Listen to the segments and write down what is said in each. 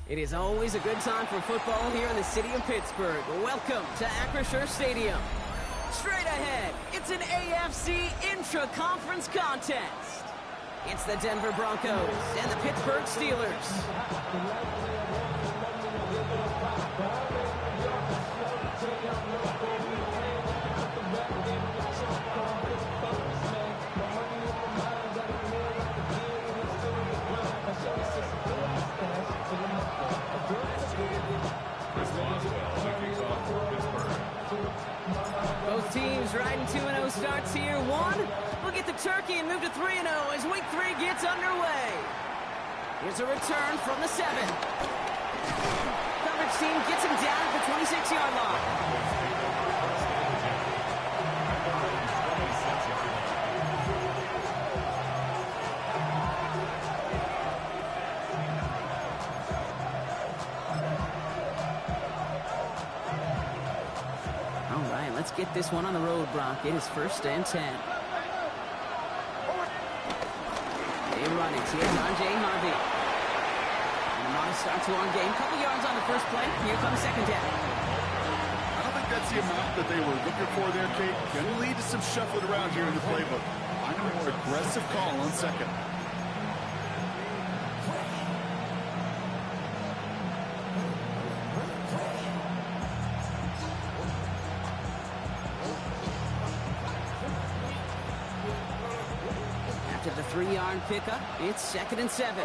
It is always a good time for football here in the city of Pittsburgh. Welcome to Acrisure Stadium. Straight ahead, it's an AFC intra-conference contest. It's the Denver Broncos and the Pittsburgh Steelers. Both teams riding 2-0 starts here. One will get the turkey and move to 3-0 as week 3 gets underway. Here's a return from the 7. Coverage team gets him down at the 26-yard line. Let's get this one on the road, Brock. It is 1st and 10. They run it. Here's R.J. Harvey. And a modest start to our game. Couple yards on the first play. Here comes 2nd down. I don't think that's the amount that they were looking for there, Kate. Going to lead to some shuffling around here in the playbook. I'm a more aggressive call on 2nd. The 3-yard pickup. It's 2nd and 7.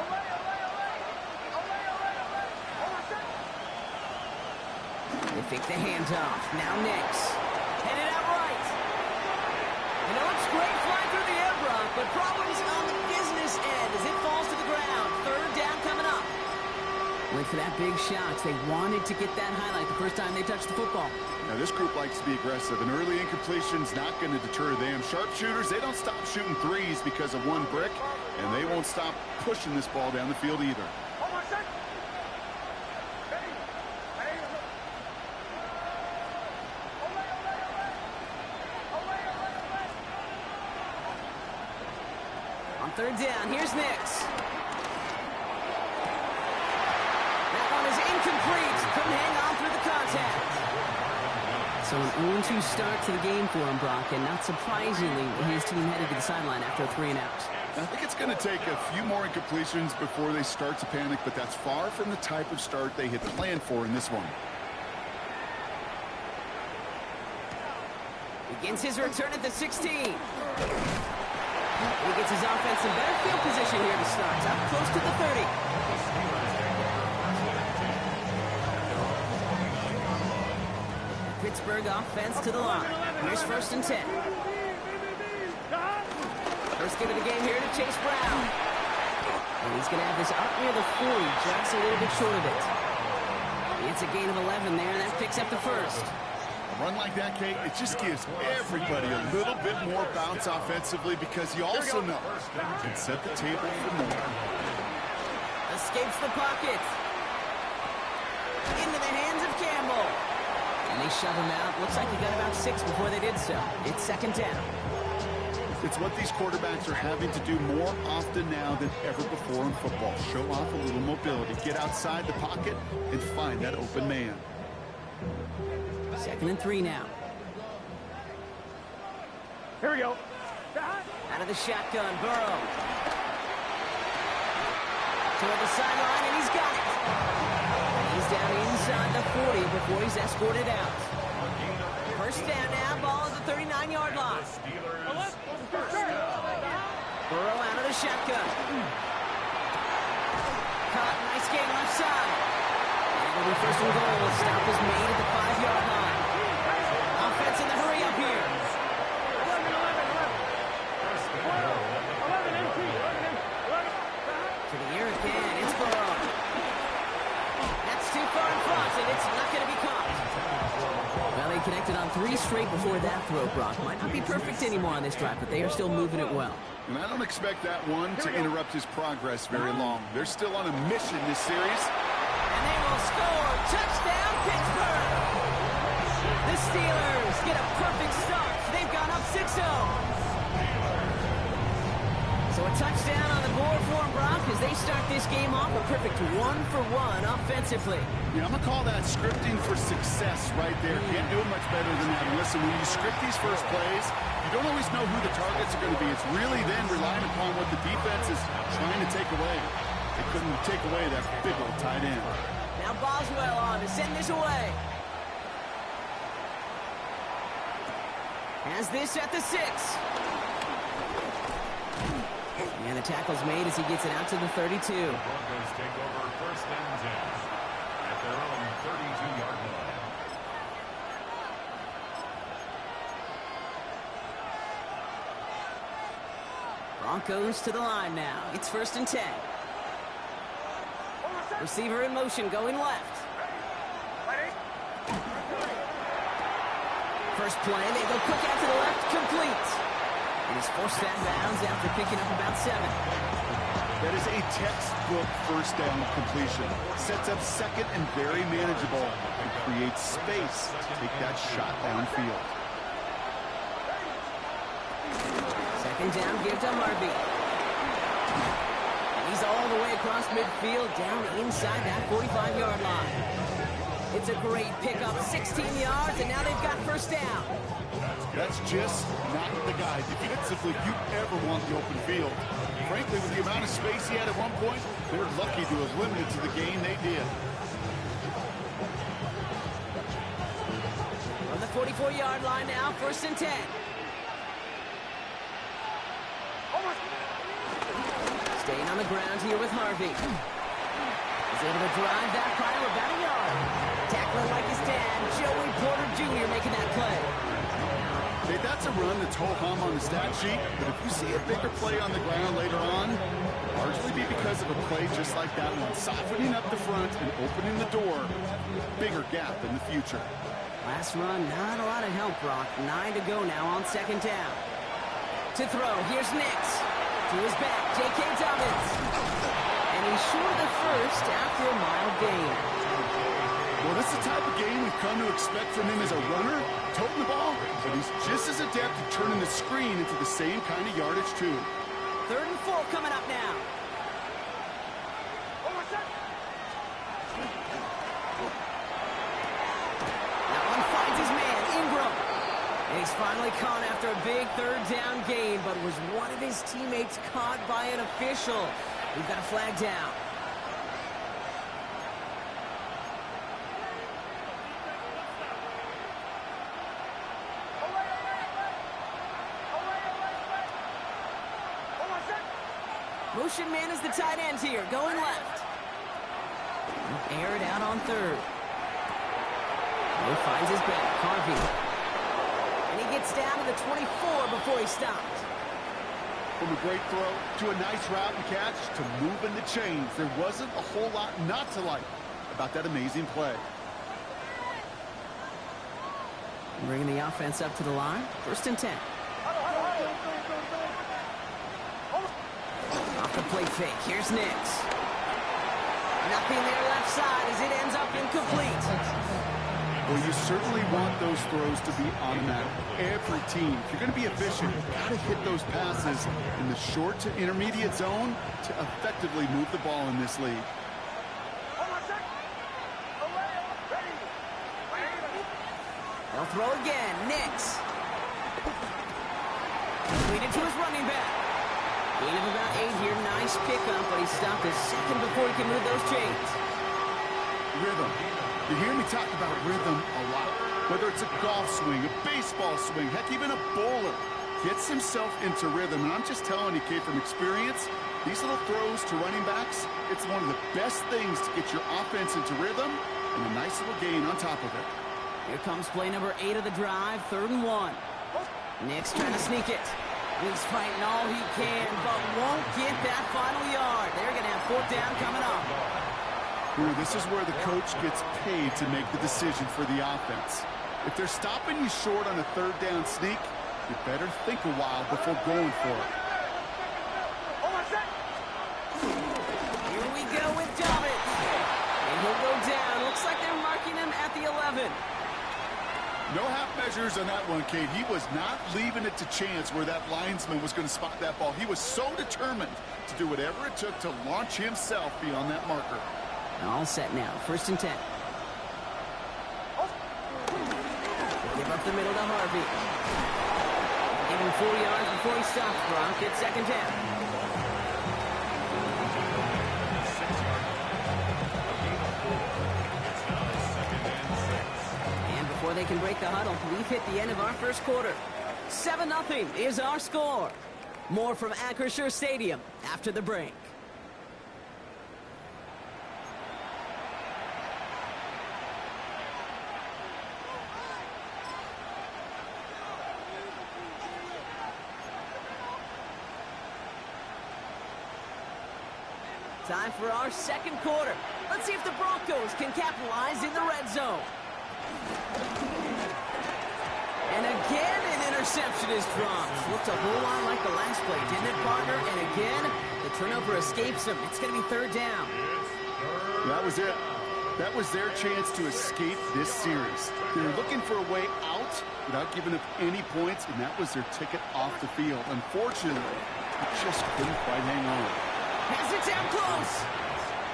They fake the handoff. Now Nix. Headed out right. And it looks great flying through the air, Brock, but problems on the business end as it falls to the ground. 3rd down coming up. Went for that big shot. They wanted to get that highlight the first time they touched the football. Now, this group likes to be aggressive. An early incompletion's not going to deter them. Sharpshooters, they don't stop shooting threes because of one brick, and they won't stop pushing this ball down the field either. On 3rd down, here's Nix. That one is incomplete. Couldn't hang on through the contact. So an 0-2 start to the game for him, Brock, and not surprisingly, his team headed to the sideline after a 3-and-out. I think it's going to take a few more incompletions before they start to panic, but that's far from the type of start they had planned for in this one. Begins his return at the 16. He gets his offense in better field position here to start, up close to the 30. Pittsburgh offense to the line. Here's 1st and 10. First give of the game here to Chase Brown. And he's going to have this up near the 40, just a little bit short of it. It's a gain of 11 there, and that picks up the 1st. A run like that, Kate, it just gives everybody a little bit more bounce offensively because you also know you can set the table for more. Escapes the pocket. Into the hands of Campbell. And they shove him out. Looks like he got about 6 before they did so. It's 2nd down. It's what these quarterbacks are having to do more often now than ever before in football. Show off a little mobility. Get outside the pocket and find that open man. 2nd and 3 now. Here we go. Out of the shotgun, Burrow. Toward the sideline, and he's got it. He's down inside the 40 before he's escorted out. 1st down now, ball at the 39-yard line. Burrow out of the shotgun. Caught, nice game left side. And it'll be 1st and goal. Stop is made at the 5-yard line. Offense in the hurry up here. 11. To the air again, it's Burrow. That's too far in front, and it's not going to be caught. Well, they connected on 3 straight before that throw, Brock. Might not be perfect anymore on this drive, but they are still moving it well. And I don't expect that one to interrupt his progress very long. They're still on a mission this series. And they will score. Touchdown, Pittsburgh! The Steelers get a perfect start. They've gone up 6-0. So a touchdown on the board for him, Brock, as they start this game off a perfect 1-for-1 offensively. Yeah, I'm going to call that scripting for success right there. Can't do it much better than that. And listen, when you script these first plays, you don't always know who the targets are going to be. It's really then relying upon what the defense is trying to take away. They couldn't take away that big old tight end. Now Boswell on to send this away. Has this at the 6. And the tackle's made as he gets it out to the 32. Broncos take over 1st and 10 at their own 32-yard line. Broncos to the line now. It's 1st and 10. Receiver in motion going left. First play, they go quick out to the left, complete. And he's forced that bounds after picking up about 7. That is a textbook first down completion. Sets up second and very manageable and creates space to take that shot downfield. Second down, give to Harvey. And he's all the way across midfield, down inside that 45-yard line. It's a great pickup, 16 yards, and now they've got first down. That's just not the guy defensively you ever want the open field. Frankly, with the amount of space he had at one point, they're lucky to have limited to the gain they did. On the 44-yard line now, 1st and 10. Staying on the ground here with Harvey. He's able to drive that pile about a yard. Tackling like his dad, Joey Porter Jr. making that play. Hey, that's a run that's ho-hum on the stat sheet, but if you see a bigger play on the ground later on, largely be because of a play just like that one, softening up the front and opening the door, bigger gap in the future. Last run, not a lot of help, Brock. 9 to go now on 2nd down. To throw, here's Nix. To his back, J.K. Dobbins. And he's short of the first after a mild gain. Well, this is the type of game we've come to expect from him as a runner, toting the ball, but he's just as adept at turning the screen into the same kind of yardage, too. 3rd and 4 coming up now. That one finds his man, Ingram. And he's finally caught after a big 3rd down gain, but was one of his teammates caught by an official. We've got a flag down. Motion man is the tight end here, going left. Air it out on 3rd. He finds his back, Harvey. And he gets down to the 24 before he stopped. From a great throw to a nice route and catch to moving the chains, there wasn't a whole lot not to like about that amazing play. Bringing the offense up to the line, 1st and 10. Off the play fake, here's Nix. Nothing there left side as it ends up incomplete. Well, you certainly want those throws to be automatic. Every team, if you're going to be efficient, you've got to hit those passes in the short to intermediate zone to effectively move the ball in this league. They'll throw again, Nix. Completed to his running back. Gain of about 8 here. Nice pickup, but he stopped a second before he can move those chains. Rhythm. You hear me talk about rhythm a lot. Whether it's a golf swing, a baseball swing, heck, even a bowler gets himself into rhythm. And I'm just telling you, kid, from experience, these little throws to running backs, it's one of the best things to get your offense into rhythm and a nice little gain on top of it. Here comes play number 8 of the drive, 3rd and 1. Nix trying to sneak it. He's fighting all he can, but won't get that final yard. They're going to have 4th down coming up. Ooh, this is where the coach gets paid to make the decision for the offense. If they're stopping you short on a 3rd down sneak, you better think a while before going for it. Here we go with Dobbins. And he'll go down. Looks like they're marking him at the 11. No half measures on that one, Kate. He was not leaving it to chance where that linesman was going to spot that ball. He was so determined to do whatever it took to launch himself beyond that marker. All set now. 1st and 10. Give up the middle to Harvey. Give him 4 yards before he stops, Gronk. It's 2nd down. And before they can break the huddle, we've hit the end of our 1st quarter. 7-0 is our score. More from Acrisure Stadium after the break. Time for our 2nd quarter. Let's see if the Broncos can capitalize in the red zone. And again, an interception is dropped. Looked a whole lot like the last play, didn't it, partner? And again, the turnover escapes them. It's going to be 3rd down. That was it. That was their chance to escape this series. They were looking for a way out without giving up any points, and that was their ticket off the field. Unfortunately, they just couldn't quite hang on. Has it down close.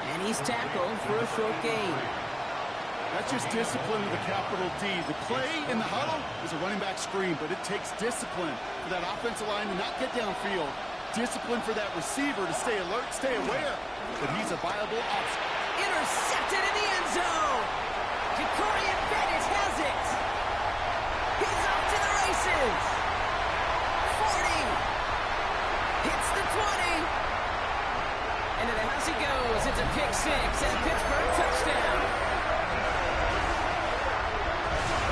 And he's tackled for a short gain. That's just discipline with a capital D. The play in the huddle is a running back screen, but it takes discipline for that offensive line to not get downfield. Discipline for that receiver to stay alert, stay aware that he's a viable option. Intercepted in the end zone. Jacorian Bennett has it. He's off to the races. 40. Hits the 20. Into the house he goes. It's a pick 6 and a Pittsburgh touchdown.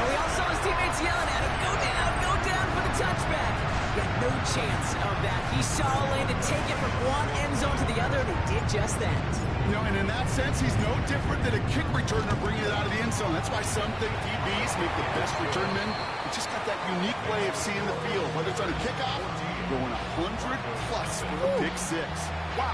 Well, we all saw his teammates yelling at him, go down for the touchback. Got no chance of that. He saw a lane to take it from one end zone to the other, and he did just that. You know, and in that sense, he's no different than a kick returner bringing it out of the end zone. That's why some think DBs make the best return men. They just got that unique way of seeing the field, whether it's on a kickoff, going 100+ for a pick 6. Wow.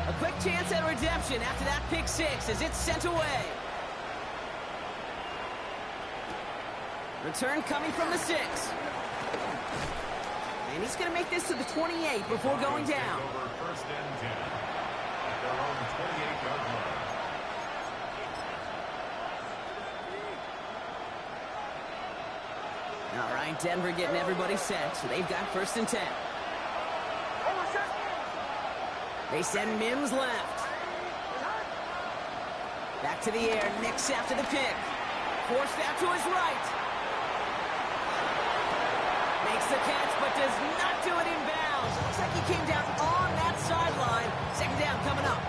A quick chance at redemption after that pick 6 as it's sent away. Return coming from the 6. And he's going to make this to the 28 before going down. 1st and 10 at their own 28-yard line. All right, Denver getting everybody set. So they've got 1st and 10. They send Mims left. Back to the air. Nix after the pick. Forced out to his right. Makes the catch, but does not do it in bounds. It looks like he came down on that sideline. 2nd down coming up.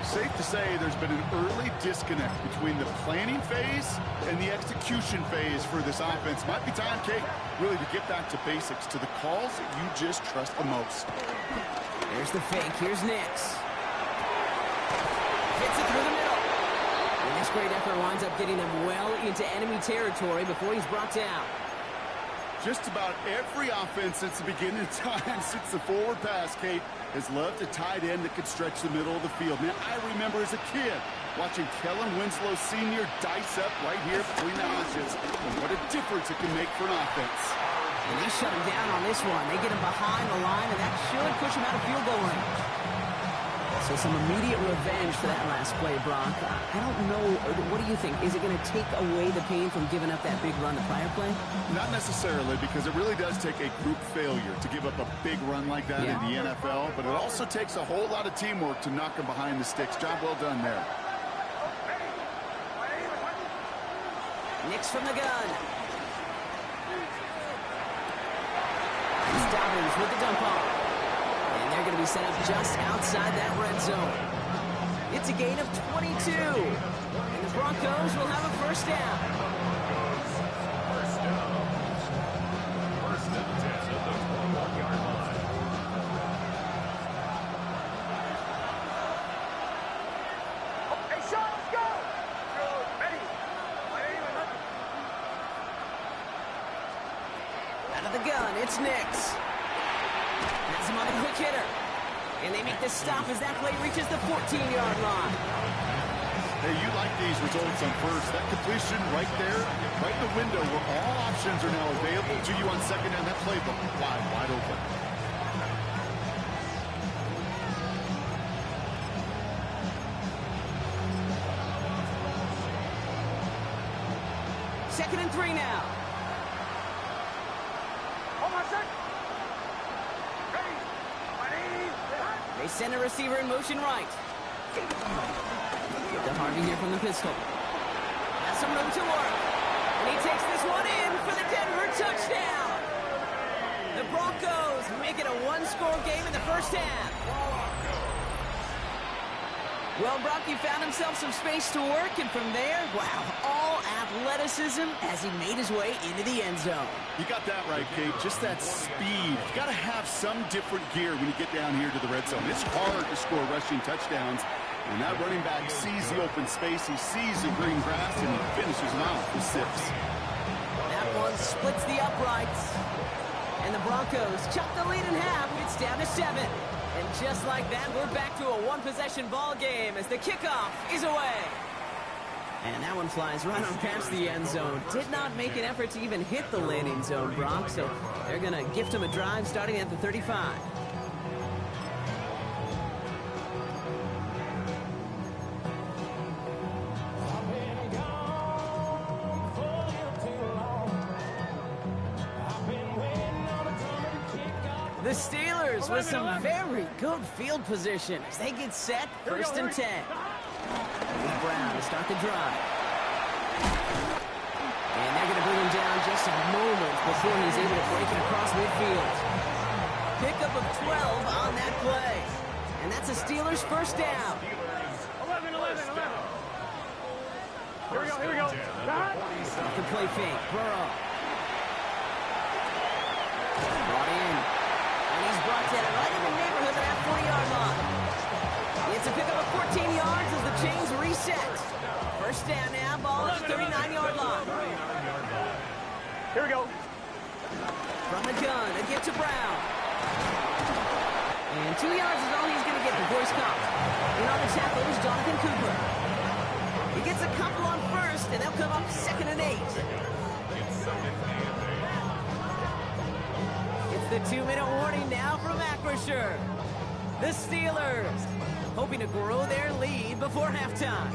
Safe to say there's been an early disconnect between the planning phase and the execution phase for this offense. Might be time, Kate, really to get back to basics, to the calls that you just trust the most. There's the fake. Here's Nix. Hits it through the middle. And this great effort winds up getting him well into enemy territory before he's brought down. Just about every offense since the beginning of time, since the forward pass, Kate, has loved a tight end that could stretch the middle of the field. Man, I remember as a kid watching Kellen Winslow Sr. dice up right here between the hashes. And what a difference it can make for an offense. And they shut him down on this one. They get him behind the line, and that should push him out of field goal range. So some immediate revenge for that last play, Brock. I don't know. What do you think? Is it going to take away the pain from giving up that big run the prior play? Not necessarily, because it really does take a group failure to give up a big run like that in the NFL. But it also takes a whole lot of teamwork to knock him behind the sticks. Job well done there. Nix from the gun. Dobbins with the dump off. And they're going to be set up just outside that red zone. It's a gain of 22. And the Broncos will have a 1st down. First and 10 at the 21-yard line. Hey, Sean, let's go! Ready? Out of the gun, it's Nix. Has him on the quick hitter. And they make the stop as that play reaches the 14-yard line. Hey, you like these results on first. That completion right there, right in the window where all options are now available to you on second down. That playbook wide open. Second and 3 now. Hold on, set. Ready. They send a receiver in motion right. To Harvey here from the pistol. Has some room to work. And he takes this one in for the Denver touchdown. The Broncos make it a one-score game in the first half. Well, Brock, he found himself some space to work, and from there, wow, all athleticism as he made his way into the end zone. You got that right, Kate. Just that speed. You got to have some different gear when you get down here to the red zone. It's hard to score rushing touchdowns. And that running back sees the open space, he sees the green grass, and he finishes it off with 6. That one splits the uprights. And the Broncos chop the lead in half. It's down to 7. And just like that, we're back to a one-possession ball game as the kickoff is away. And that one flies right on past the end zone. Did not make an effort to even hit the landing zone, Brock. So they're going to gift him a drive starting at the 35. The Steelers with some very good field position as they get set, first and 10. Brown to start the drive. And they're going to bring him down just a moment before he's able to break it across midfield. Pickup of 12 on that play. And that's a Steelers first down. 11. Here we go. Off the play fake, Burrow. Brought in. And he's brought down right in the neighborhood of that 40-yard line. It's a pickup of 14 yards as the chains reset. First down now, ball at the 39-yard line. Here we go. From the gun, a get to Brown. And 2 yards is all he's going to get the Boys Cup. In on the tackle is Jonathan Cooper. He gets a couple on first, and they'll come up second and 8. It's the 2-minute warning now from Acrisure. The Steelers hoping to grow their lead before halftime.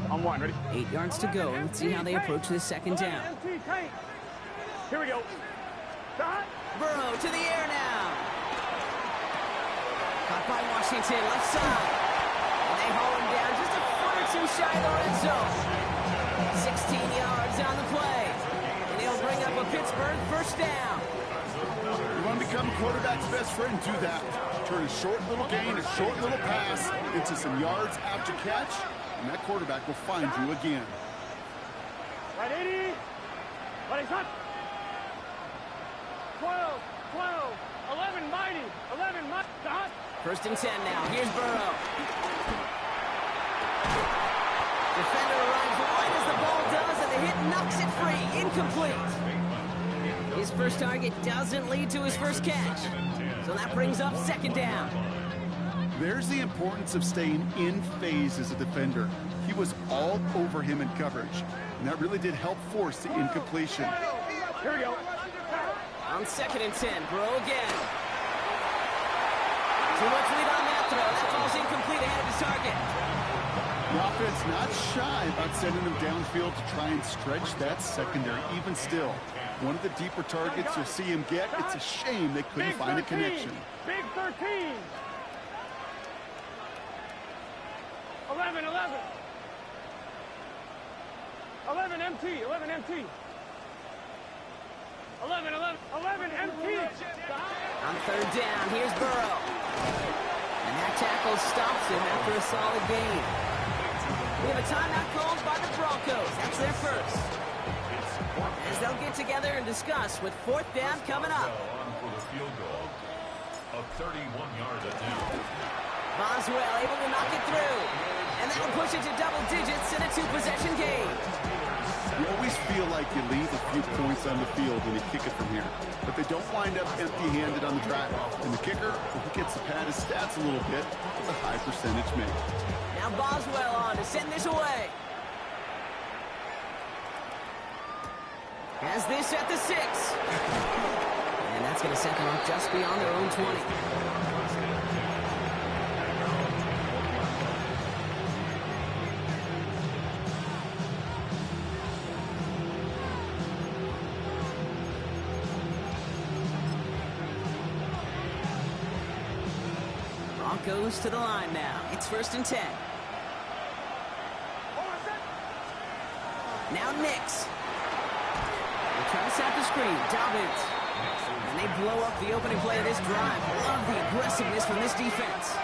On 1, ready? 8 yards to go. Let's see how they approach this second down. Here we go. Burrow to the air now. Caught by Washington, left side. And they haul him down just a foot or two shy of the red zone. 16 yards on the play. And he'll bring up a Pittsburgh first down. You want to become quarterback's best friend, do that. Turn a short little gain, a short little pass into some yards after catch, and that quarterback will find you again. Right, 80. Ready, shot. 12, 11, mighty. 11, mighty. Shot. First and 10 now. Here's Burrow. Defender arrives right as the ball does, and the hit knocks it free. Incomplete. His first target doesn't lead to his first catch. So that brings up second down. There's the importance of staying in phase as a defender. He was all over him in coverage, and that really did help force the incompletion. Here we go. On second and 10, Burrow again. Too much lead on that throw. That falls incomplete ahead of his target. The offense not shy about sending him downfield to try and stretch that secondary. Even still, one of the deeper targets you'll see him get. It's a shame they couldn't find a connection. Big 13. 11. 11 MT. 11 MT. 11 MT. On third down, here's Burrow. And that tackle stops him after a solid gain. We have a timeout called by the Broncos. That's their first. As they'll get together and discuss with fourth down coming up. On for the field goal. A 31-yard attempt. Boswell able to knock it through. And that'll push it to double digits in a two-possession game. You always feel like you leave a few points on the field when you kick it from here. But they don't wind up empty-handed on the track. And the kicker, he gets to pad his stats a little bit with a high percentage make. Now Boswell on to send this away. Has this at the 6. And that's going to set them up just beyond their own 20. Broncos to the line now. It's 1st and 10. Now Nix. They try to set the screen. Dobbins. And they blow up the opening play of this drive. Love the aggressiveness from this defense.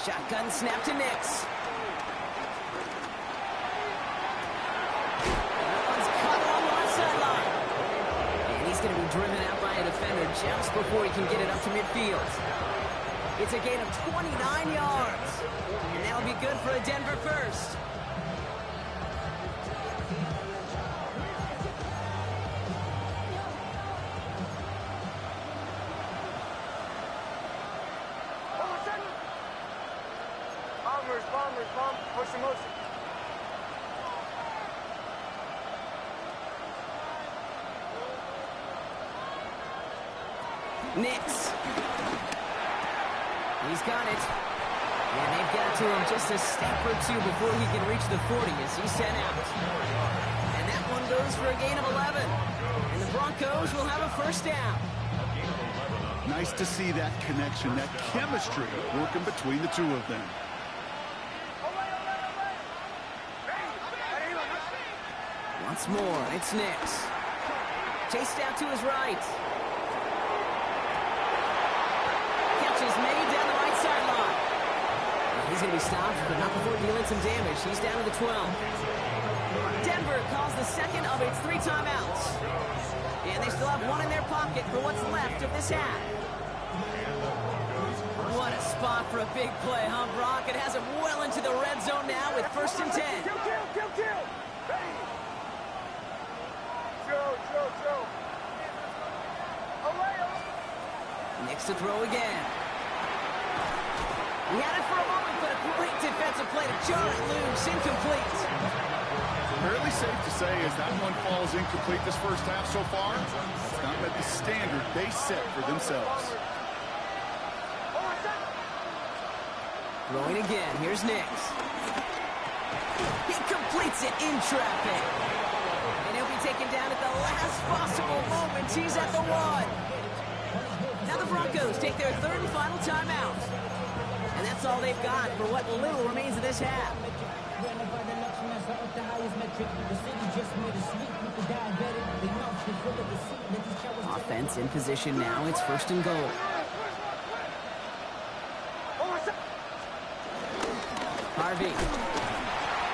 Shotgun snap to Nix. That one's caught on the left sideline. And he's going to be driven out by a defender just before he can get it up to midfield. It's a gain of 29 yards. And that'll be good for a Denver first. Bomb. Motion. Nix. He's got it. And they've got to him just a step or two before he can reach the 40 as he's sent out. And that one goes for a gain of 11. And the Broncos will have a first down. Nice to see that connection, that chemistry working between the two of them. Once more, it's Nix. Chased out to his right. Catch is made down the right sideline. He's going to be stopped, but not before dealing some damage. He's down to the 12. Denver calls the second of its 3 timeouts. And they still have one in their pocket for what's left of this half. What a spot for a big play, huh, Brock? It has him well into the red zone now with 1st and 10. Kill. Joe. Away. Nix to throw again. He had it for a moment, but a great defensive play to jar it loose. Incomplete. Fairly safe to say as that one falls incomplete this first half so far, it's not met the standard they set for themselves. Throwing again. Here's Nix. He completes it in traffic. And he'll be taken down at the last possible moment. He's at the 1. Now the Broncos take their 3rd and final timeout. And that's all they've got for what little remains of this half. Offense in position now. It's 1st and goal. Harvey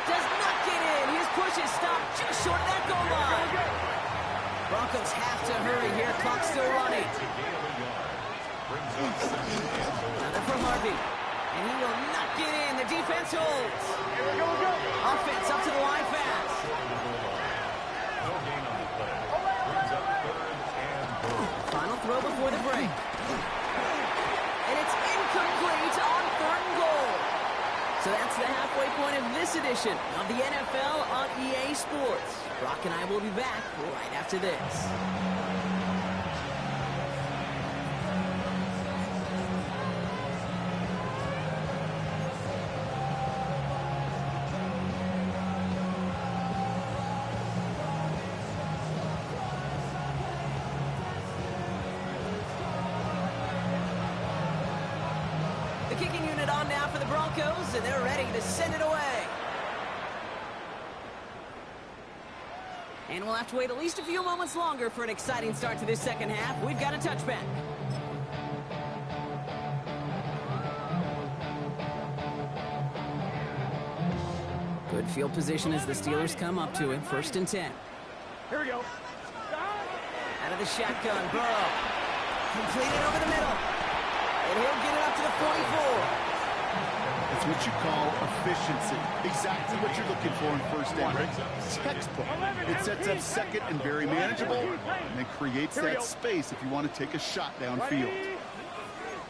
does not get in. His push is stopped just short of that goal line. Broncos have to hurry here. Clock still running. Another from Harvey. And he will not get in. The defense holds. Offense up to the line fast. Final throw before the break. And it's incomplete on 3rd and goal. So that's the halfway point of this edition of the NFL on EA Sports. Brock and I will be back right after this. Kicking unit on now for the Broncos, and they're ready to send it away. And we'll have to wait at least a few moments longer for an exciting start to this second half. We've got a touchback. Good field position as the Steelers come up to him. 1st and 10. Here we go. Out of the shotgun, Burrow. Completed over the middle. And he'll get it up to the 44. It's what you call efficiency. Exactly what you're looking for in first down. Textbook. It sets up second and very manageable, and it creates that space if you want to take a shot downfield.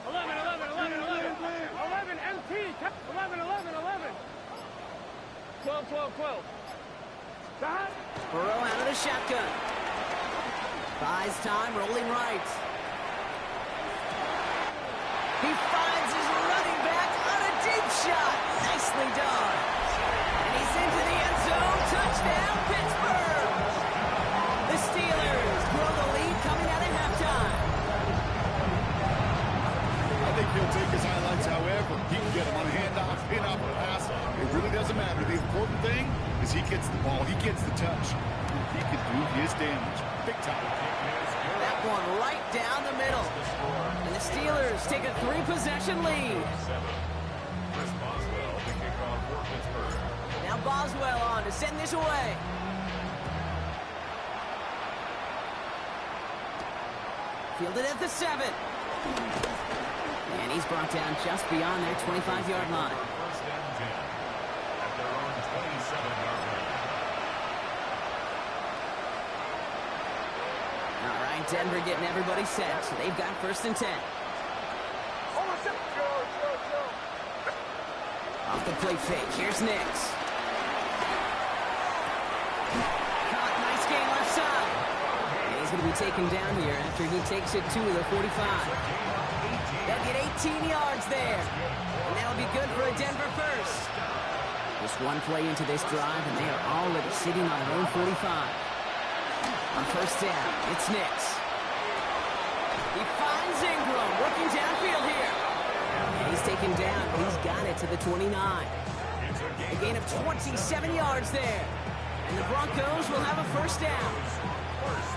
11 MT. 11. 12. Burrow out of the shotgun. Buys time, rolling right. He finds his running back on a deep shot. Nicely done. And he's into the end zone. Touchdown, Pittsburgh. The Steelers grow the lead coming out at halftime. I think he'll take his highlights however. He can get him on a handoff, pin-off, or pass. It really doesn't matter. The important thing is he gets the ball. He gets the touch. He can do his damage. Big time. That one right down the middle. And the Steelers take a 3-possession lead. Now Boswell on to send this away. Fielded at the 7. And he's brought down just beyond their 25-yard line. First and 10 at their own 27-yard line. All right, Denver getting everybody set. So they've got first and 10. Off the play fake. Here's Nix. Caught. Nice game left side. And he's going to be taken down here after he takes it to the 45. They'll get 18 yards there. And that'll be good for a Denver first. Just one play into this drive, and they are already sitting on their own 45. On first down, it's Nix. He finds Ingram working downfield here. And he's taken down. He's got it to the 29. A gain of 27 yards there. And the Broncos will have a first down. First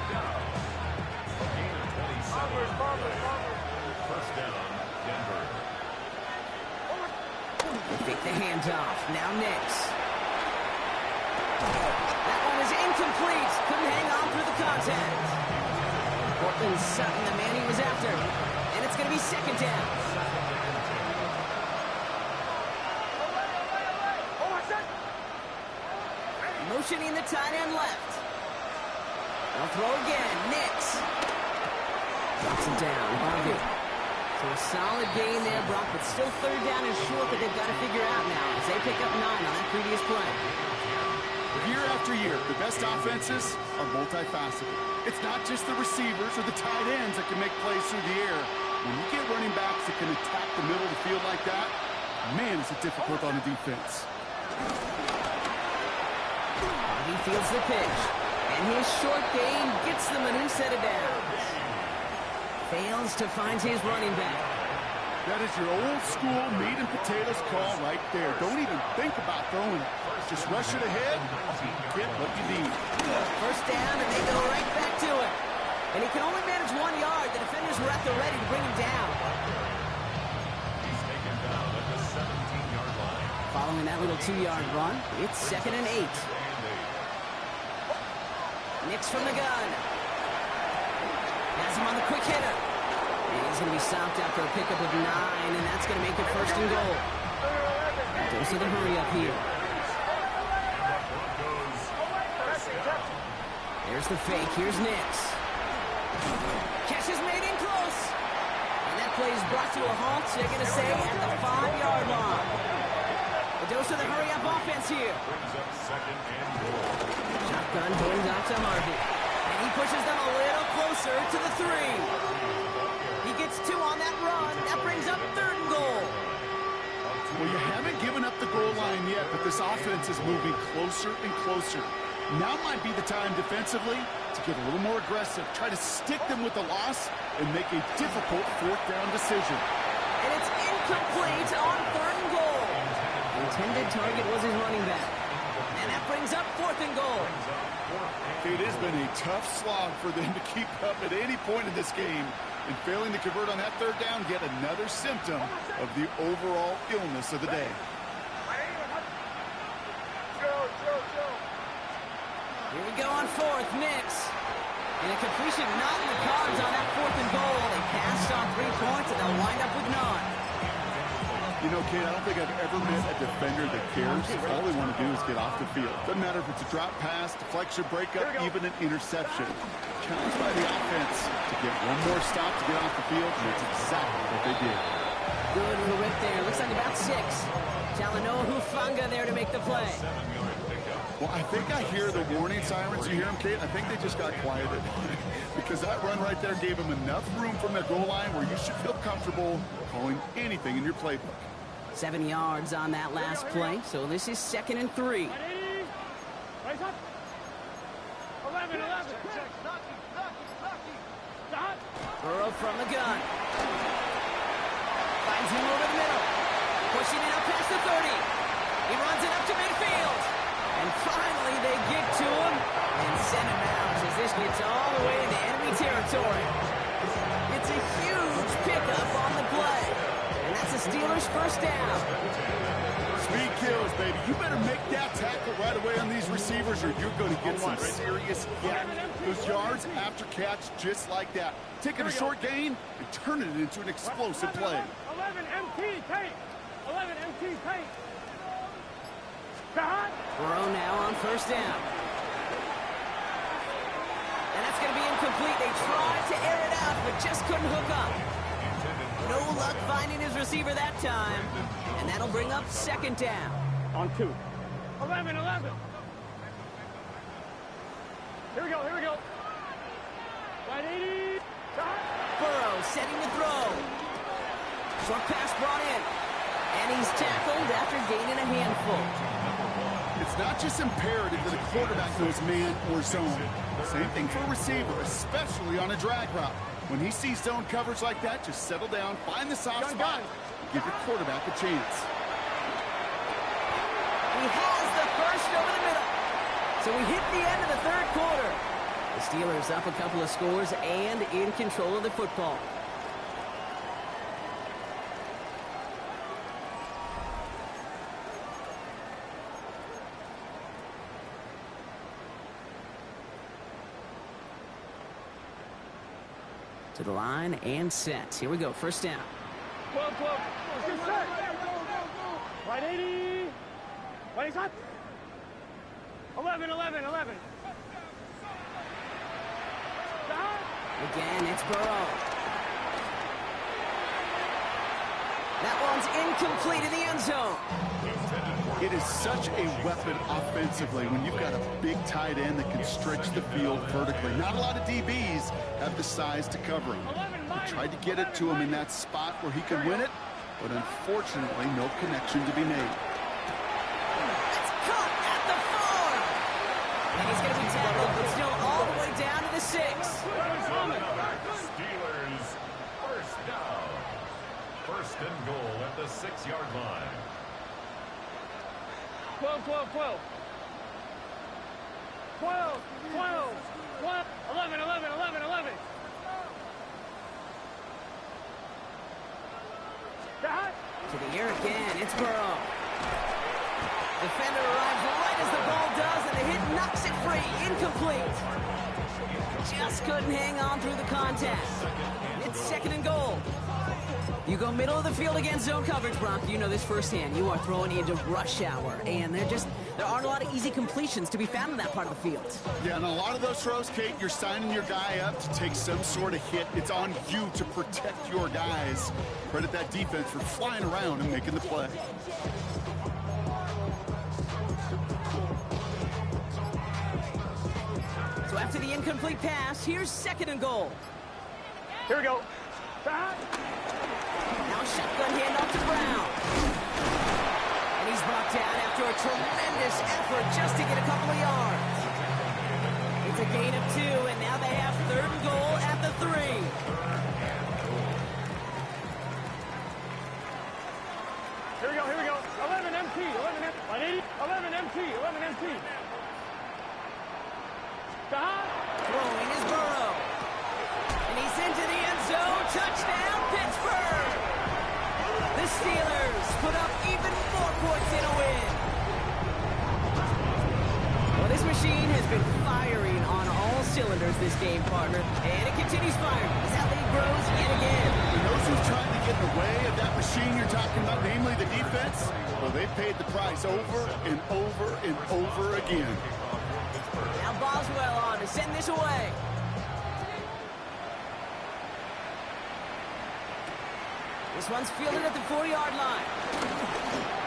down, Denver. They take the handoff. Now Nix. That one was incomplete. Couldn't hang on through the contact. Portland Sutton, the man he was after. And it's going to be second down. Motioning the tight end left. They'll throw again. Nix. Drops him down. Harvey. So a solid gain there, Brock, but still third down and short that they've got to figure out now as they pick up 9 on that previous play. Year after year, the best offenses are multifaceted. It's not just the receivers or the tight ends that can make plays through the air. When you get running backs that can attack the middle of the field like that, man, is it difficult on the defense. He fields the pitch, and his short game gets them a new set of downs. Fails to find his running back. That is your old school meat and potatoes call right there. Don't even think about throwing it. Just rush it ahead, get what you need. First down, and they go right back to it. And he can only manage 1 yard. The defenders were at the ready to bring him down. He's taken down at the 17-yard line. Following that little 2-yard run, it's second and 8. Nix from the gun. Has him on the quick hitter. And he's going to be stopped after a pickup of 9, and that's going to make it first and goal. Goes to the hurry up here. There's the fake. Here's Nix. Catch is made in close. And that play is brought to a halt, so they're going to say at the 5-yard line. The dose of the hurry-up offense here. Brings up second and goal. Shotgun hands off to Harvey. And he pushes them a little closer to the 3. He gets 2 on that run. That brings up third and goal. Well, you haven't given up the goal line yet, but this offense is moving closer and closer. Now might be the time defensively to get a little more aggressive, try to stick them with the loss, and make a difficult fourth-down decision. And it's incomplete on third and goal. The intended target was his running back. And that brings up fourth and goal. It has been a tough slog for them to keep up at any point in this game. And failing to convert on that third down, yet another symptom of the overall illness of the day. Here we go on fourth. Nix. And a completion not in the cards on that 4th and goal. They passed on 3 points, and they'll wind up with none. You know, Kate, I don't think I've ever met a defender that cares. All they want to do is get off the field. Doesn't matter if it's a drop pass, deflection, breakup, even an interception. Challenged by the offense to get one more stop to get off the field, and that's exactly what they did. Good little rip there. Looks like about 6. Talanoa Hufanga there to make the play. Well, I think I hear the warning sirens. You hear them, Kate? I think they just got quieted. Because that run right there gave them enough room from their goal line where you should feel comfortable calling anything in your playbook. 7 yards on that last play, so this is 2nd and 3. 11. Burrow from the gun. Finds him over the middle. Pushing it up past the 30. He runs it up to midfield. And finally they get to him and send him out as this gets all the way into enemy territory. It's a huge pickup on the play. And that's the Steelers' first down. Speed kills, baby. You better make that tackle right away on these receivers or you're going to get some serious yak. Those yards after catch just like that. Taking a short gain and turning it into an explosive play. 11 MT tape. 11 MT tape. Burrow now on first down. And that's going to be incomplete. They tried to air it out, but just couldn't hook up. No luck finding his receiver that time. And that'll bring up 2nd down. On 2. 11. Here we go. Right 80. Burrow setting the throw. Short pass brought in. And he's tackled after gaining a handful. It's not just imperative that a quarterback knows man or zone. Same thing for a receiver, especially on a drag route. When he sees zone coverage like that, just settle down, find the soft spot, give your quarterback a chance. He has the first over the middle. So we hit the end of the 3rd quarter. The Steelers up a couple of scores and in control of the football. To the line and set. Here we go. First down. 12. Let's set. Right 80. Right hot. 11. Again, it's Burrow. That one's incomplete in the end zone. It is such a weapon offensively when you've got a big tight end that can stretch the field vertically. Not a lot of DBs have the size to cover him. They tried to get it to him in that spot where he could win it, but unfortunately, no connection to be made. It's caught at the 4. And he's going to be tackled, but still all the way down to the 6. Steelers first down. 1st and goal at the 6-yard line. 12. 11. To the air again, it's Burrow. Defender arrives right as the ball does, and the hit knocks it free. Incomplete. Just couldn't hang on through the contact. It's 2nd and goal. You go middle of the field against zone coverage, Bronk. You know this firsthand. You are throwing into rush hour, and there aren't a lot of easy completions to be found in that part of the field. Yeah, and a lot of those throws, Kate, you're signing your guy up to take some sort of hit. It's on you to protect your guys. Credit that defense for flying around and making the play. So after the incomplete pass, here's 2nd and goal. Here we go. Now shotgun handoff to Brown. And he's brought down after a tremendous effort just to get a couple of yards. It's a gain of 2, and now they have 3rd and goal at the 3. Here we go. 11 MT. 11 MT. Throwing is Burrow. And he's into the end zone. Touchdown, Pittsburgh. The Steelers put up even more points in a win. Well, this machine has been firing on all cylinders this game, partner. And it continues firing as that lead grows yet again. And those who's trying to get in the way of that machine you're talking about, namely the defense, well, they paid the price over and over and over again. Now Boswell on to send this away. This one's fielded at the 40-yard line.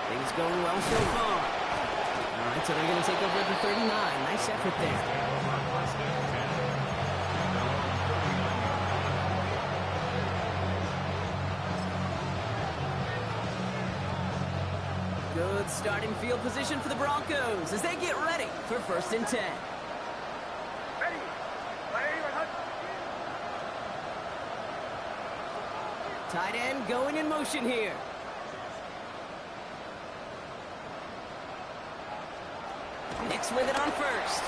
Things going well so far. All right, so they're going to take over at the 39. Nice effort there. Good starting field position for the Broncos as they get ready for 1st and 10. Tight end going in motion here. Nix with it on first.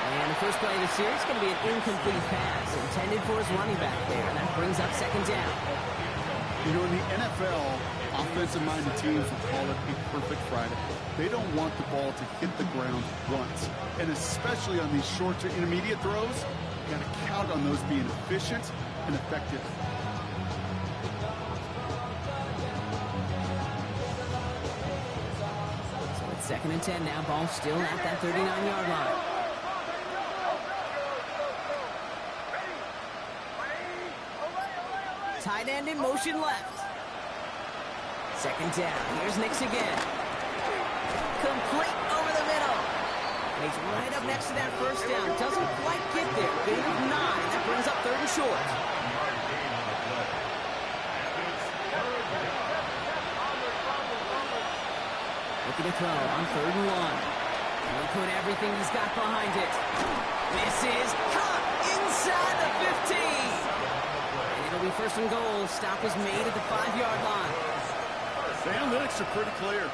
And the first play of the series is going to be an incomplete pass intended for his running back there. And that brings up 2nd down. You know, in the NFL, offensive-minded teams will call it a perfect Friday. They don't want the ball to hit the ground once. And especially on these short to intermediate throws, you got to count on those being efficient and effective. So it's 2nd and 10 now. Ball still at that 39-yard line. Tight end in motion left. 2nd down. Here's Nix again. Complete over the middle. And he's right up next to that 1st down. Doesn't quite get there. Gain of 9. That brings up 3rd and short. Looking to throw on 3rd and 1. He'll put everything he's got behind it. This is caught inside the 15. And it'll be 1st and goal. Stop was made at the 5-yard line. The analytics are pretty clear.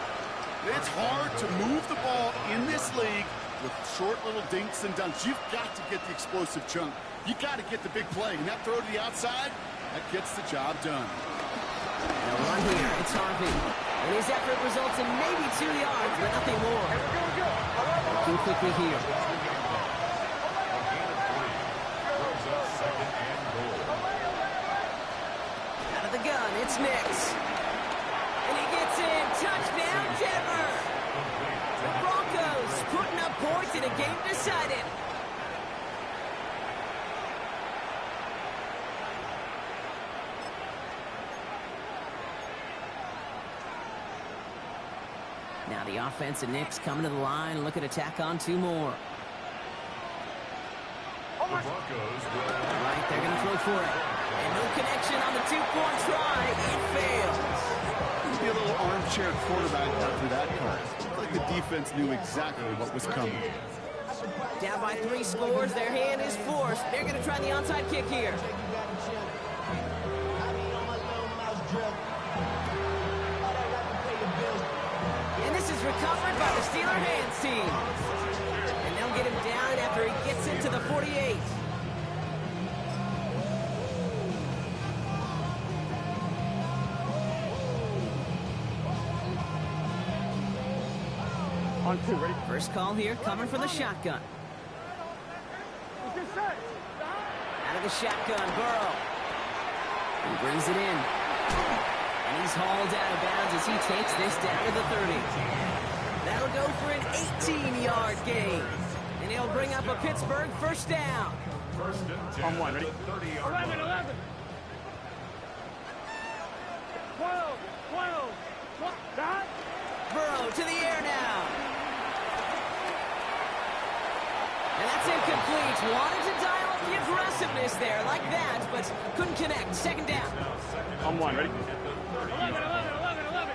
It's hard to move the ball in this league with short little dinks and dunks. You've got to get the explosive chunk. You got to get the big play. And that throw to the outside, that gets the job done. No run here. It's Harvey. And his effort results in maybe 2 yards, but nothing more. Looking quickly here. Out of the gun, it's Nix. And he gets in. Touchdown, Denver. The Broncos putting up points in a game decided. Now the offense and Nix coming to the line. Looking to tack on 2 more. The Broncos will... All right, they're going to throw for it. And no connection on the 2-point try. It fails. Be a little armchair quarterback after that call. Looked like the defense knew exactly what was coming. Down by 3 scores. Their hand is forced. They're going to try the onside kick here. And this is recovered by the Steeler hands team. And they'll get him down after he gets into the 48. On 2, ready? First call here coming from the shotgun. Out of the shotgun, Burrow. He brings it in. And he's hauled out of bounds as he takes this down to the 30. That'll go for an 18-yard gain. And he'll bring up a Pittsburgh 1st down. 1st and 10. On 1, ready? 30-yard 11, 11. 12, 12. That? Burrow to the air now. And that's incomplete. Wanted to dial up the aggressiveness there like that, but couldn't connect. 2nd down. On 1, ready? 11, 11, 11, 11.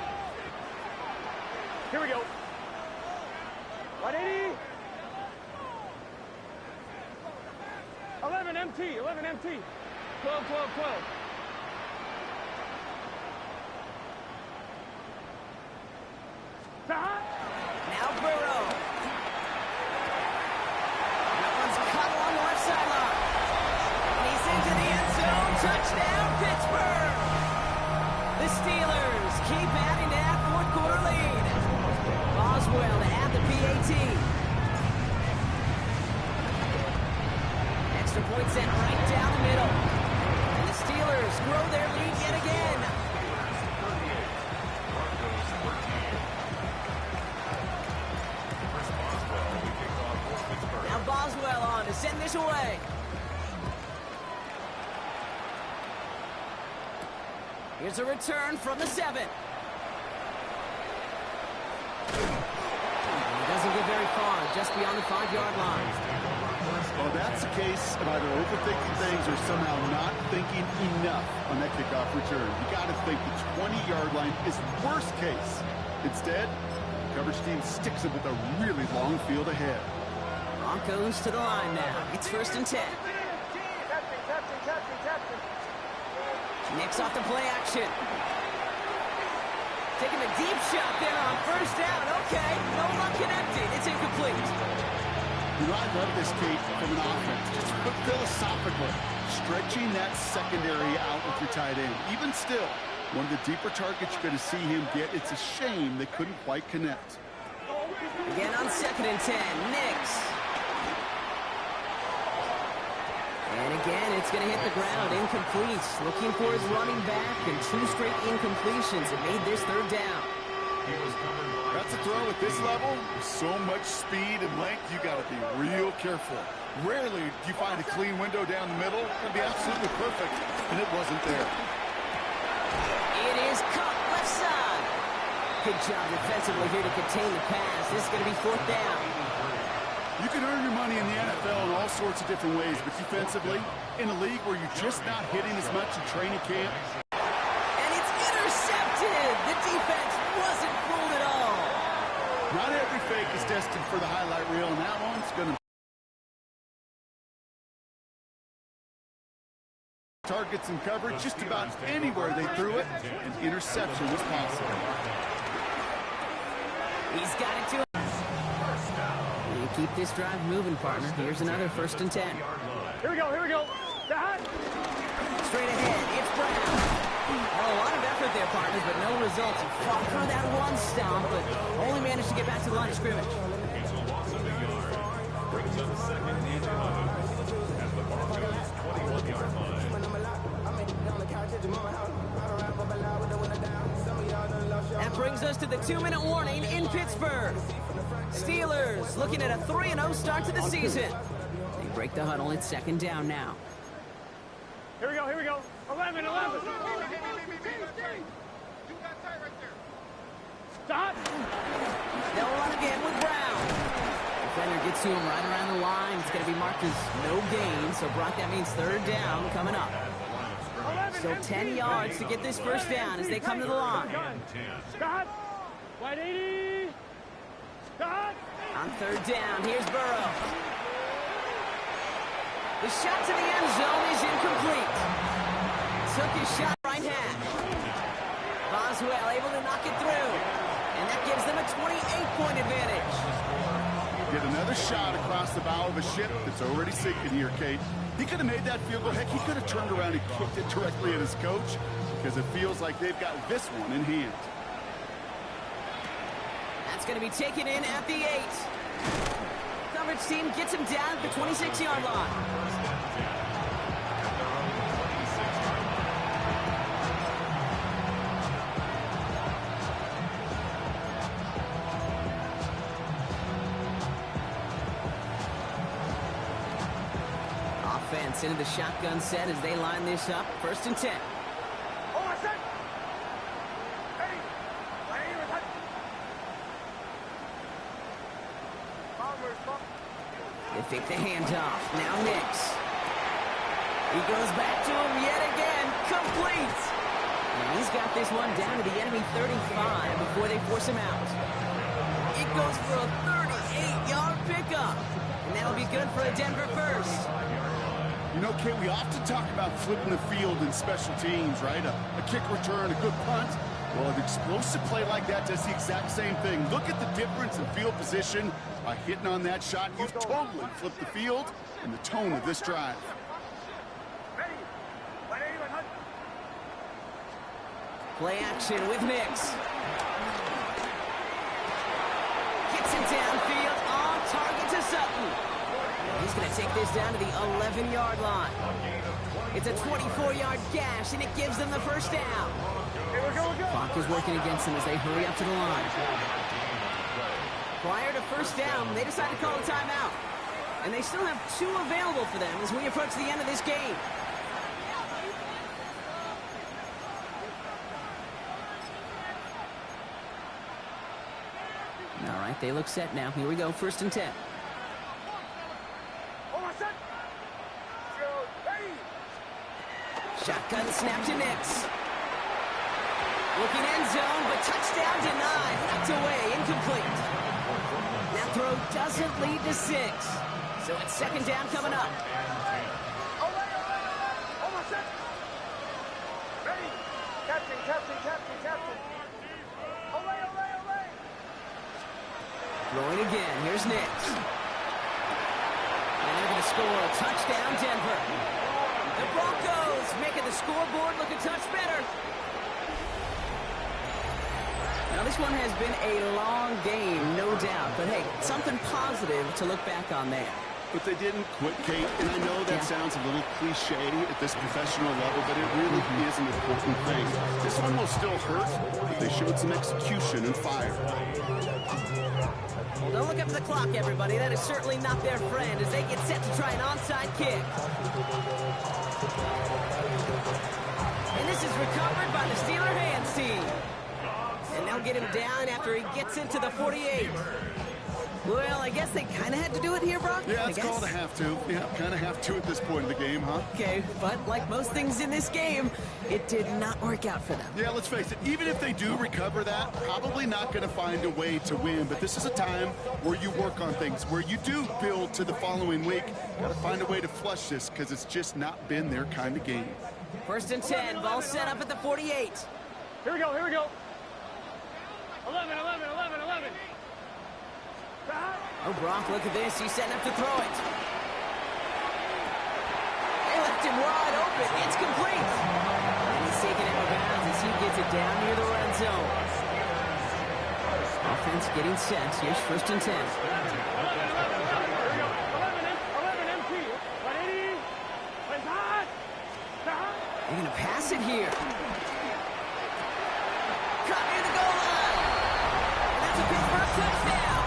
Here we go. 180. 11 MT, 11 MT. 12, 12, 12. Now Burrow. That one's caught along the left sideline. And he's into the end zone. Touchdown, Pittsburgh. The Steelers keep adding to that 4th quarter lead. Boswell to add the PAT. Extra point sent right down the middle. And the Steelers grow their lead yet again. Now Boswell on to send this away. Here's a return from the 7. He doesn't get very far, just beyond the 5-yard line. Well, that's a case of either overthinking things or somehow not thinking enough on that kickoff return. You got to think the 20-yard line is worst case. Instead, the coverage team sticks it with a really long field ahead. Broncos to the line now. It's 1st and 10. Nicks off the play action. Taking a deep shot there on 1st down. Okay, no luck connected. It's incomplete. You know, I love this, Kate, from an offense. Just philosophically, stretching that secondary out with your tight end. Even still, one of the deeper targets you're going to see him get. It's a shame they couldn't quite connect. Again on 2nd and 10. Nicks. And again, it's going to hit the ground. Incomplete. Looking for his running back, and 2 straight incompletions. It made this 3rd down. That's a throw at this level. With so much speed and length, you got to be real careful. Rarely do you find a clean window down the middle. It'd be absolutely perfect, and it wasn't there. It is caught left side. Good job defensively here to contain the pass. This is going to be 4th down. You can earn your money in the NFL in all sorts of different ways, but defensively, in a league where you're just not hitting as much in training camp. And it's intercepted. The defense wasn't fooled at all. Not every fake is destined for the highlight reel, and that one's going to targets and coverage just about anywhere they threw it. An interception was possible. He's got it to him. You keep this drive moving, partner. Here's another 1st and 10. Here we go, here we go. Straight ahead, it's Brown. Well, a lot of effort there, partners, but no results. He fought through that run stomp, but only managed to get back to the line of scrimmage. Brings up 2nd and 11 at the Broncos 21-yard line. That brings us to the 2-minute warning in Pittsburgh. Steelers looking at a 3-0 start to the season. They break the huddle. It's 2nd down now. Here we go, here we go. 11. Stop. They'll run again with Brown. Defender gets to him right around the line. It's going to be marked as no gain. So, Brock, that means 3rd down coming up. So 10 yards to get this 1st down as they come to the line. Stop. 180. Stop. On 3rd down, here's Burrow. The shot to the end zone is incomplete. Took his shot right hand. Boswell able to knock it through. And that gives them a 28-point advantage. Get another shot across the bow of a ship that's already sinking here, Kate. He could have made that field goal. Heck, he could have turned around and kicked it directly at his coach because it feels like they've got this one in hand. That's going to be taken in at the 8. Coverage team gets him down at the 26-yard line. Offense into the shotgun set as they line this up. 1st and 10. They fake the handoff. Now Nicks. He goes back to him yet again. Complete. And he's got this one down to the enemy 35 before they force him out. It goes for a 38-yard pickup. And that'll be good for a Denver first. You know, Kate, we often talk about flipping the field in special teams, right? A kick return, a good punt. Well, an explosive play like that does the exact same thing. Look at the difference in field position. By hitting on that shot, you've totally flipped the field and the tone of this drive. Play action with Nicks. Gets him downfield on target to Sutton. He's He's going to take this down to the 11-yard line. It's a 24-yard gash, and it gives them the first down. Clock is working against them as they hurry up to the line. Prior to first down, they decide to call a timeout. And they still have 2 available for them as we approach the end of this game. All right, they look set now. Here we go, 1st and 10. Shotgun snap to Nix. Looking end zone, but touchdown denied. Knocked away, incomplete. That throw doesn't lead to 6. So it's 2nd down coming up. Throwing again. Here's Nix. And they're going to score a touchdown, Denver. The Broncos making the scoreboard look a touch better. Now, this one has been a long game, no doubt. But, hey, something positive to look back on there. But they didn't quit, Kate, and I know that sounds a little cliche at this professional level, but it really is an important thing. This one will still hurt, but they showed some execution and fire. Well, don't look up at the clock, everybody. That is certainly not their friend as they get set to try an onside kick. And this is recovered by the Steeler hands team. And they'll get him down after he gets into the 48. Well, I guess they kind of had to do it here, Brock. Yeah, it's called a have to. Yeah, kind of have to at this point in the game, huh? Okay, but like most things in this game, it did not work out for them. Yeah, let's face it, even if they do recover that, probably not going to find a way to win. But this is a time where you work on things, where you do build to the following week. Got to find a way to flush this because it's just not been their kind of game. 1st and 10, ball set up at the 48. Here we go, here we go. 11. Oh, Brock, look at this. He's setting up to throw it. They left him wide open. It's complete. And he's taken out of bounds as he gets it down near the red zone. Offense getting set. Here's 1st and 10. 11 empty. 180. They're going to pass it here. Caught near the goal line. And that's a Pittsburgh touchdown.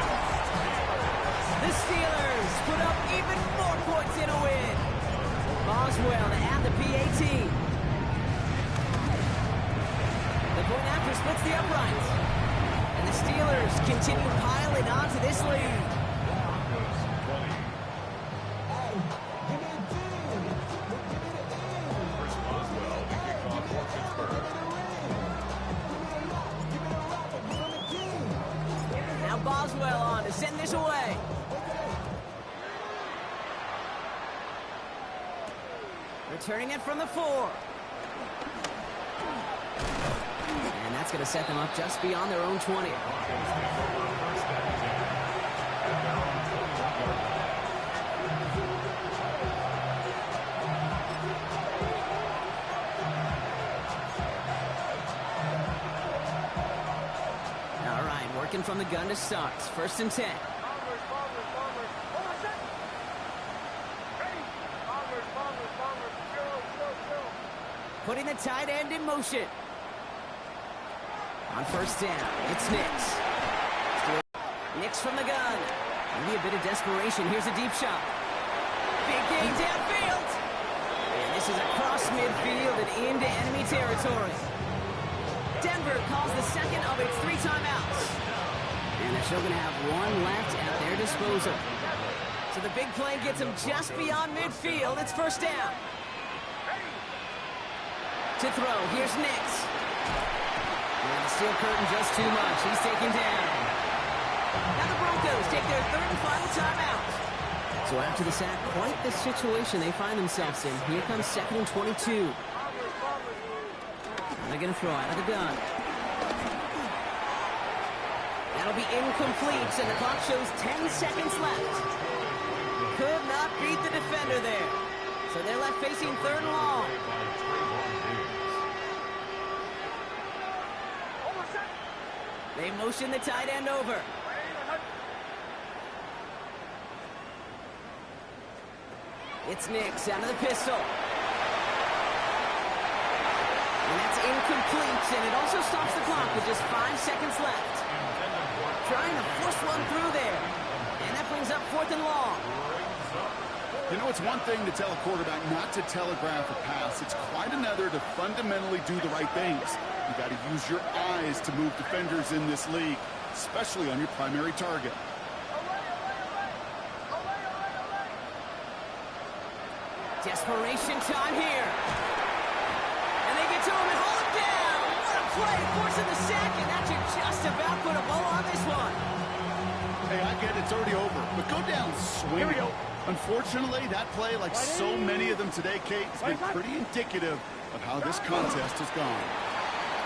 The Steelers put up even more points in a win. Boswell to add the PAT. The point after splits the uprights. And the Steelers continue piling onto this lead. Now Boswell on to send this away. Returning it from the 4. And that's going to set them up just beyond their own 20. All right, working from the gun to start. 1st and 10. Putting the tight end in motion. On 1st down, it's Nix. Nix from the gun. Maybe a bit of desperation. Here's a deep shot. Big gain downfield. And this is across midfield and into enemy territory. Denver calls the 2nd of its 3 timeouts. And they're still going to have 1 left at their disposal. So the big play gets them just beyond midfield. It's 1st down. To throw, here's Nix. And the steel curtain just too much. He's taken down. Now the Broncos take their 3rd and final timeout. So after the sack, quite the situation they find themselves in. Here comes 2nd and 22. And they're going to throw out of the gun. That'll be incomplete, and the clock shows 10 seconds left. Could not beat the defender there. So they're left facing 3rd and long. They motion the tight end over. It's Nix out of the pistol. And that's incomplete, and it also stops the clock with just 5 seconds left. Trying to force one through there. And that brings up 4th and long. You know, it's one thing to tell a quarterback not to telegraph a pass. It's quite another to fundamentally do the right things. You got to use your eyes to move defenders in this league, especially on your primary target. Desperation time here. And they get to him and hold him down. What a play, forcing the sack, and that should just about put a bow on this one. Hey, I get it's already over, but go down swinging. Here we go. Unfortunately, that play, like so many of them today, Kate, has been pretty indicative of how this contest has gone.